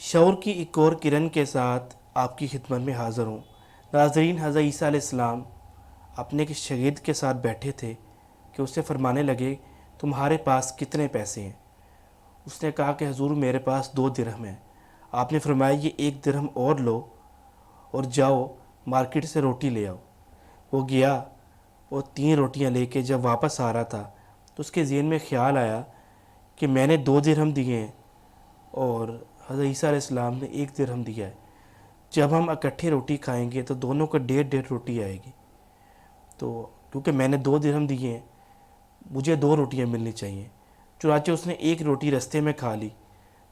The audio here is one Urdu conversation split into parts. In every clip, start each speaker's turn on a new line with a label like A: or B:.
A: شعور کی ایک اور کرن کے ساتھ آپ کی خدمت میں حاضر ہوں۔ ناظرین، حضرت عیسیٰ علیہ السلام اپنے ایک شاگرد کے ساتھ بیٹھے تھے کہ اسے فرمانے لگے تمہارے پاس کتنے پیسے ہیں؟ اس نے کہا کہ حضور میرے پاس 2 درہم ہیں۔ آپ نے فرمایا یہ 1 درہم اور لو اور جاؤ مارکیٹ سے روٹی لے آؤ۔ وہ گیا اور 3 روٹیاں لے کے جب واپس آ رہا تھا تو اس کے ذہن میں خیال آیا کہ میں نے 2 درہم دیے ہیں اور حضرت عیسیٰ علیہ السلام نے 1 درہم دیا ہے۔ جب ہم اکٹھے روٹی کھائیں گے تو دونوں کو 1.5 روٹی آئے گی، تو کیونکہ میں نے 2 درہم دیے ہیں مجھے 2 روٹیاں ملنی چاہیے۔ چنانچہ اس نے 1 روٹی رستے میں کھا لی۔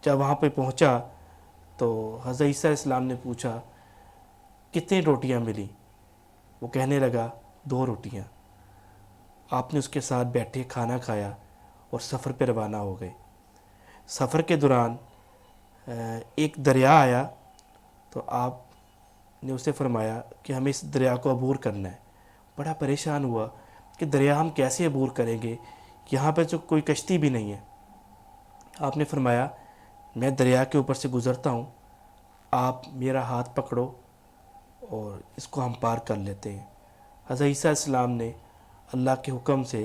A: جب وہاں پہ پہنچا تو حضرت عیسیٰ علیہ السلام نے پوچھا کتنی روٹیاں ملی؟ وہ کہنے لگا 2 روٹیاں۔ آپ نے اس کے ساتھ بیٹھے کھانا کھایا اور سفر پہ روانہ ہو گئے۔ سفر کے دوران ایک دریا آیا تو آپ نے اسے فرمایا کہ ہمیں اس دریا کو عبور کرنا ہے۔ بڑا پریشان ہوا کہ دریا ہم کیسے عبور کریں گے، یہاں پہ تو کوئی کشتی بھی نہیں ہے۔ آپ نے فرمایا میں دریا کے اوپر سے گزرتا ہوں، آپ میرا ہاتھ پکڑو اور اس کو ہم پار کر لیتے ہیں۔ حضرت عیسیٰ علیہ السلام نے اللہ کے حکم سے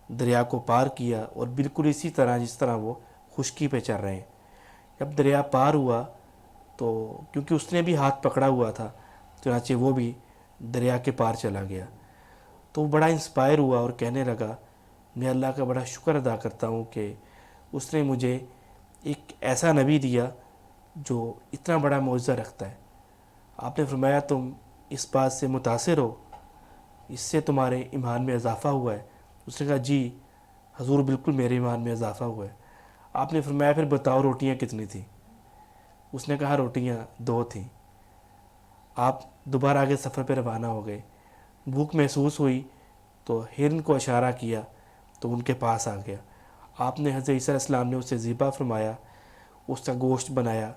A: دریا کو پار کیا اور بالکل اسی طرح جس طرح وہ خشکی پہ چل رہے ہیں۔ جب دریا پار ہوا تو کیونکہ اس نے بھی ہاتھ پکڑا ہوا تھا چنانچہ وہ بھی دریا کے پار چلا گیا۔ تو وہ بڑا انسپائر ہوا اور کہنے لگا میں اللہ کا بڑا شکر ادا کرتا ہوں کہ اس نے مجھے ایک ایسا نبی دیا جو اتنا بڑا معجزہ رکھتا ہے۔ آپ نے فرمایا تم اس بات سے متاثر ہو، اس سے تمہارے ایمان میں اضافہ ہوا ہے؟ اس نے کہا جی حضور بالکل میرے ایمان میں اضافہ ہوا ہے۔ آپ نے فرمایا پھر بتاؤ روٹیاں کتنی تھیں؟ اس نے کہا روٹیاں 2 تھیں۔ آپ دوبارہ آگے سفر پہ روانہ ہو گئے۔ بھوک محسوس ہوئی تو ہرن کو اشارہ کیا تو ان کے پاس آ گیا۔ آپ نے حضرت عیسیٰ علیہ السلام نے اسے ذبح فرمایا، اس کا گوشت بنایا،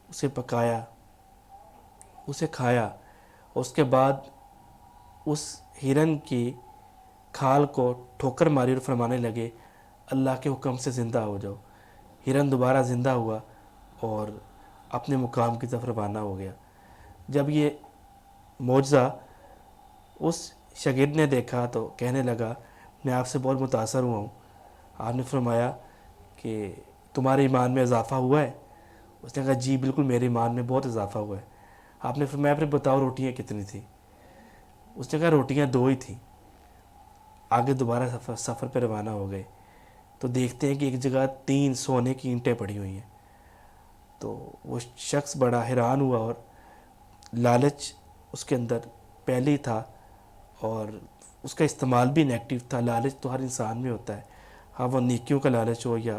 A: اسے پکایا، اسے کھایا اور اس کے بعد اس ہرن کی کھال کو ٹھوکر ماری اور فرمانے لگے اللہ کے حکم سے زندہ ہو جاؤ۔ ہرن دوبارہ زندہ ہوا اور اپنے مقام کی طرف روانہ ہو گیا۔ جب یہ معجزہ اس شاگرد نے دیکھا تو کہنے لگا میں آپ سے بہت متاثر ہوا ہوں۔ آپ نے فرمایا کہ تمہارے ایمان میں اضافہ ہوا ہے؟ اس نے کہا جی بالکل میرے ایمان میں بہت اضافہ ہوا ہے۔ آپ نے فرمایا پھر بتاؤ روٹیاں کتنی تھیں؟ اس نے کہا روٹیاں 2 ہی تھیں۔ آگے دوبارہ سفر پہ روانہ ہو گئے تو دیکھتے ہیں کہ ایک جگہ 3 سونے کی اینٹیں پڑی ہوئی ہیں۔ تو وہ شخص بڑا حیران ہوا اور لالچ اس کے اندر پہلے ہی تھا اور اس کا استعمال بھی نیگیٹو تھا۔ لالچ تو ہر انسان میں ہوتا ہے، ہاں وہ نیکیوں کا لالچ ہو یا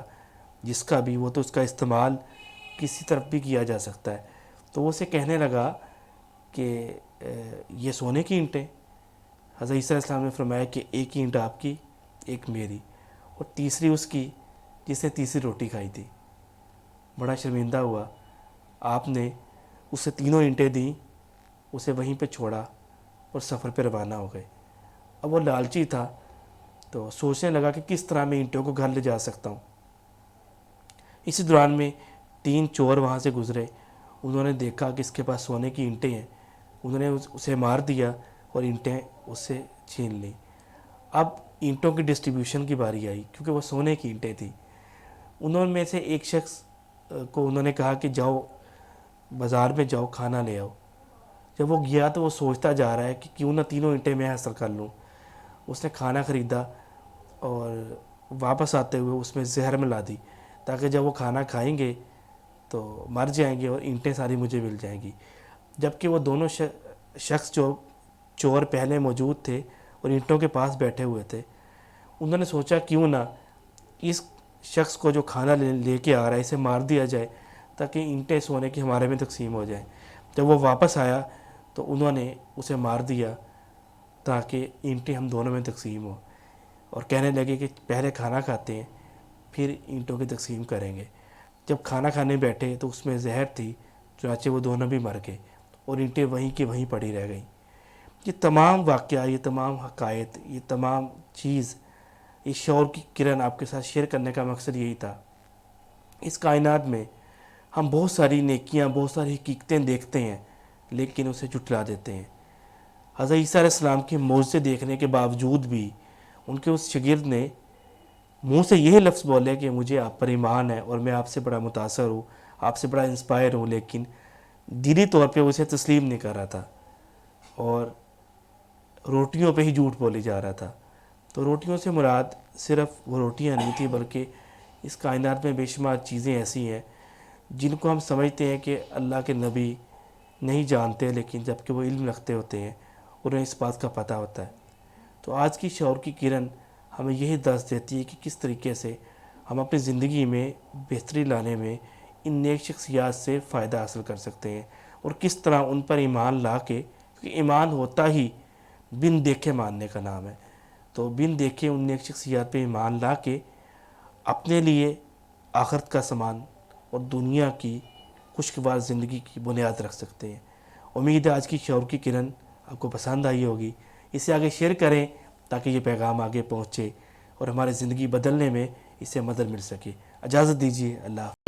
A: جس کا بھی، وہ تو اس کا استعمال کسی طرف بھی کیا جا سکتا ہے۔ تو وہ اسے کہنے لگا کہ یہ سونے کی اینٹیں؟ حضرت عیسیٰ علیہ السلام نے فرمایا کہ ایک اینٹ آپ کی، ایک میری اور تیسری اس کی جس نے تیسری روٹی کھائی تھی۔ بڑا شرمندہ ہوا۔ آپ نے اسے 3 اینٹیں دیں، اسے وہیں پہ چھوڑا اور سفر پہ روانہ ہو گئے۔ اب وہ لالچی تھا تو سوچنے لگا کہ کس طرح میں اینٹوں کو گھر لے جا سکتا ہوں۔ اسی دوران میں 3 چور وہاں سے گزرے۔ انہوں نے دیکھا کہ اس کے پاس سونے کی اینٹیں ہیں، انہوں نے اسے مار دیا اور اینٹیں اس سے چھین لیں۔ اب اینٹوں کی ڈسٹریبیوشن کی باری آئی کیونکہ وہ سونے کی اینٹیں تھیں۔ انہوں میں سے ایک شخص کو انہوں نے کہا کہ جاؤ بازار میں جاؤ کھانا لے آؤ۔ جب وہ گیا تو وہ سوچتا جا رہا ہے کہ کیوں نہ 3 اینٹیں میں حاصل کر لوں۔ اس نے کھانا خریدا اور واپس آتے ہوئے اس میں زہر ملا دی تاکہ جب وہ کھانا کھائیں گے تو مر جائیں گے اور اینٹیں ساری مجھے مل جائیں گی۔ جبکہ وہ دونوں شخص جو چور پہلے موجود تھے اور اینٹوں کے پاس بیٹھے ہوئے تھے، انہوں نے سوچا کیوں نہ اس شخص کو جو کھانا لے کے آ رہا ہے اسے مار دیا جائے تاکہ اینٹیں سونے کی ہمارے میں تقسیم ہو جائیں۔ جب وہ واپس آیا تو انہوں نے اسے مار دیا تاکہ اینٹیں ہم دونوں میں تقسیم ہوں، اور کہنے لگے کہ پہلے کھانا کھاتے ہیں پھر اینٹوں کی تقسیم کریں گے۔ جب کھانا کھانے بیٹھے تو اس میں زہر تھی چنانچہ وہ دونوں بھی مر گئے اور اینٹیں وہیں کی وہیں پڑی رہ گئیں۔ یہ تمام واقعہ، یہ تمام حقائق، یہ تمام چیز، اس شعور کی کرن آپ کے ساتھ شیئر کرنے کا مقصد یہی تھا۔ اس کائنات میں ہم بہت ساری نیکیاں، بہت ساری حقیقتیں دیکھتے ہیں لیکن اسے جھٹلا دیتے ہیں۔ حضرت عیسیٰ علیہ السلام کے معجزے دیکھنے کے باوجود بھی ان کے اس شاگرد نے منہ سے یہ لفظ بولے کہ مجھے آپ پر ایمان ہے اور میں آپ سے بڑا متاثر ہوں، آپ سے بڑا انسپائر ہوں، لیکن دلی طور پہ وہ اسے تسلیم نہیں کر رہا تھا اور روٹیوں پہ ہی جھوٹ بولی جا رہا تھا۔ تو روٹیوں سے مراد صرف وہ روٹیاں نہیں تھیں، بلکہ اس کائنات میں بے شمار چیزیں ایسی ہیں جن کو ہم سمجھتے ہیں کہ اللہ کے نبی نہیں جانتے، لیکن جب کہ وہ علم رکھتے ہوتے ہیں انہیں اس بات کا پتہ ہوتا ہے۔ تو آج کی شعور کی کرن ہمیں یہی درس دیتی ہے کہ کس طریقے سے ہم اپنی زندگی میں بہتری لانے میں ان نیک شخصیات سے فائدہ حاصل کر سکتے ہیں، اور کس طرح ان پر ایمان لا کے، کیونکہ ایمان ہوتا ہی بن دیکھے ماننے کا نام ہے، تو بن دیکھے ان نیک شخصیات پہ ایمان لا کے اپنے لیے آخرت کا سامان اور دنیا کی خوشگوار زندگی کی بنیاد رکھ سکتے ہیں۔ امید ہے آج کی شعور کی کرن آپ کو پسند آئی ہوگی، اسے آگے شیئر کریں تاکہ یہ پیغام آگے پہنچے اور ہماری زندگی بدلنے میں اسے مدد مل سکے۔ اجازت دیجیے، اللہ حافظ۔